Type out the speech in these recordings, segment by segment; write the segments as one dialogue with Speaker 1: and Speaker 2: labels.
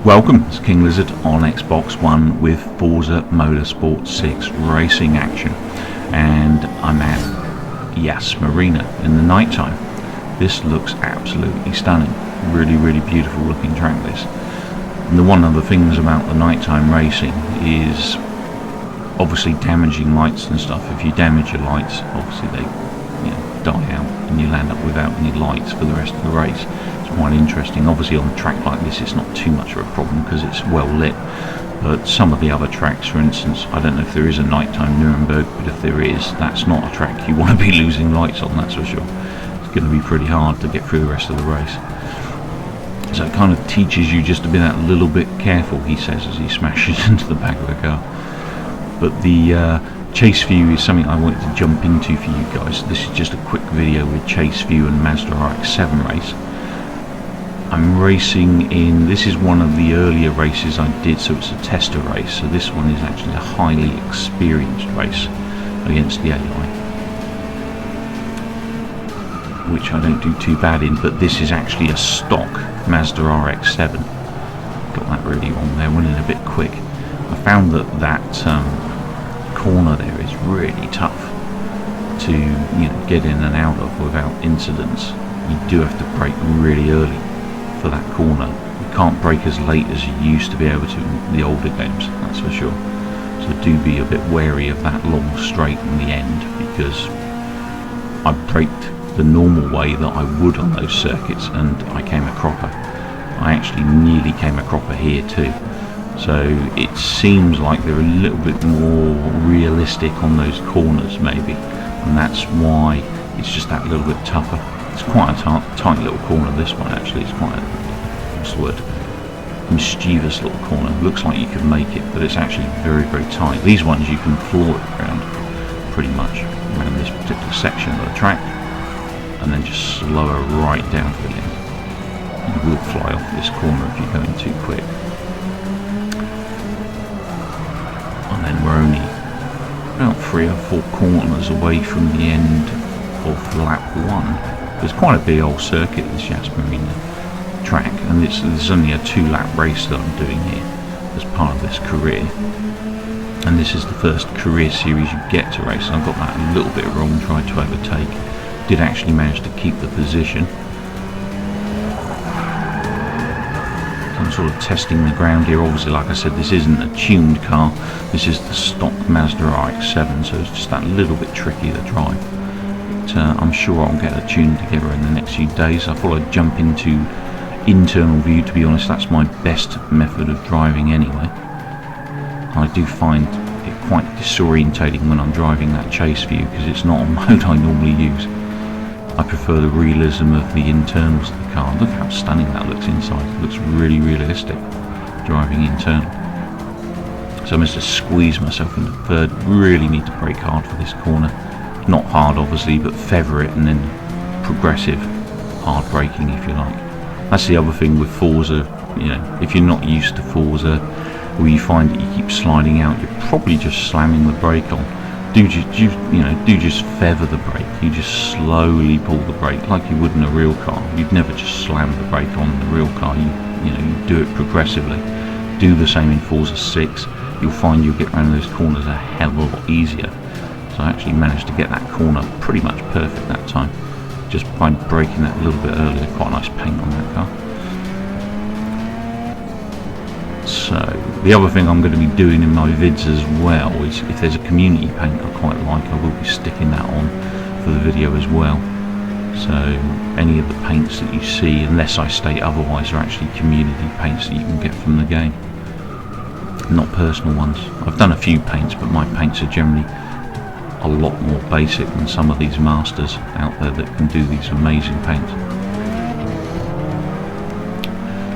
Speaker 1: Welcome, it's King Lizzard on Xbox One with Forza Motorsport 6 racing action, and I'm at Yas Marina in the night time. This looks absolutely stunning, really beautiful looking track this. And one of the things about the nighttime racing is obviously damaging lights and stuff. If you damage your lights, obviously they die out and you'll end up without any lights for the rest of the race. It's quite interesting. Obviously on a track like this it's not too much of a problem because it's well lit, but some of the other tracks, for instance, I don't know if there is a nighttime Nuremberg, but if there is, that's not a track you want to be losing lights on, that's for sure. It's going to be pretty hard to get through the rest of the race. So it kind of teaches you just to be that little bit careful, he says as he smashes into the back of the car. But the chase view is something I wanted to jump into for you guys. This is just a quick video with chase view and MAZDA RX-7 race. I'm racing in, this is one of the earlier races I did, so it's a tester race. So this one is actually a highly experienced race against the AI, which I don't do too bad in, but this is actually a stock MAZDA RX-7. Got that really on there, went in a bit quick. I found that corner there is really tough to get in and out of without incidents. You do have to brake really early for that corner. You can't brake as late as you used to be able to in the older games, that's for sure. So do be a bit wary of that long straight in the end, because I braked the normal way that I would on those circuits and I came a cropper. I actually nearly came a cropper here too. So it seems like they're a little bit more realistic on those corners maybe, and that's why it's just that little bit tougher. It's quite a tight little corner, this one actually. It's quite a, what's the word, mischievous little corner. Looks like you could make it, but it's actually very tight. These ones you can floor it around pretty much around this particular section of the track, and then just slow her right down to the end. You will fly off this corner if you're going too quick. And then we're only about 3 or 4 corners away from the end of lap 1. It's quite a big old circuit, this Yas Marina track, and there's only a 2-lap race that I'm doing here as part of this career. And this is the first career series you get to race. I got that a little bit wrong, tried to overtake. Did actually manage to keep the position. I'm sort of testing the ground here. Obviously, like I said, this isn't a tuned car. This is the stock MAZDA RX-7, so it's just that little bit tricky to drive. But I'm sure I'll get a tune together in the next few days. I thought I'd jump into internal view, to be honest. That's my best method of driving anyway. I do find it quite disorientating when I'm driving that chase view, because it's not a mode I normally use. I prefer the realism of the internals of the car. Look how stunning that looks inside. It looks really realistic driving internal. So I must just squeeze myself into third. Really need to brake hard for this corner. Not hard obviously, but feather it, and then progressive hard braking if you like. That's the other thing with Forza. If you're not used to Forza, or you find that you keep sliding out, you're probably just slamming the brake on. Do just feather the brake. You just slowly pull the brake like you would in a real car. You'd never just slam the brake on in a real car. You do it progressively. Do the same in Forza 6. You'll find you'll get around those corners a hell of a lot easier. So I actually managed to get that corner pretty much perfect that time, just by braking that a little bit earlier. Quite a nice paint on that car. So the other thing I'm going to be doing in my vids as well is, if there's a community paint I quite like, I will be sticking that on for the video as well. So any of the paints that you see, unless I state otherwise, are actually community paints that you can get from the game, not personal ones. I've done a few paints, but my paints are generally a lot more basic than some of these masters out there that can do these amazing paints.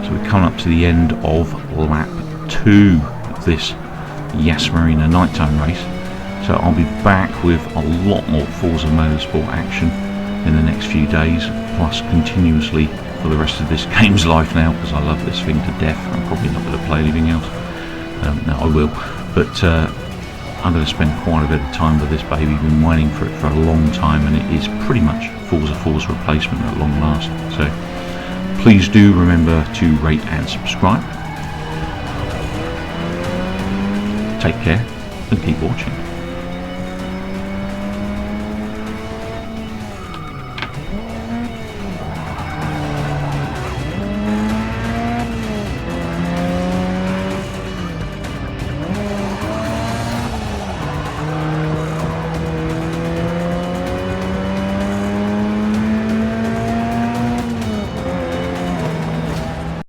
Speaker 1: So we come up to the end of lap 2 of this Yas Marina nighttime race. So I'll be back with a lot more Forza Motorsport action in the next few days, plus continuously for the rest of this game's life now, because I love this thing to death. I'm probably not going to play anything else. No, I will, but I'm going to spend quite a bit of time with this baby. Been waiting for it for a long time, and it is pretty much Forza's replacement at long last. So please do remember to rate and subscribe. Take care and keep watching.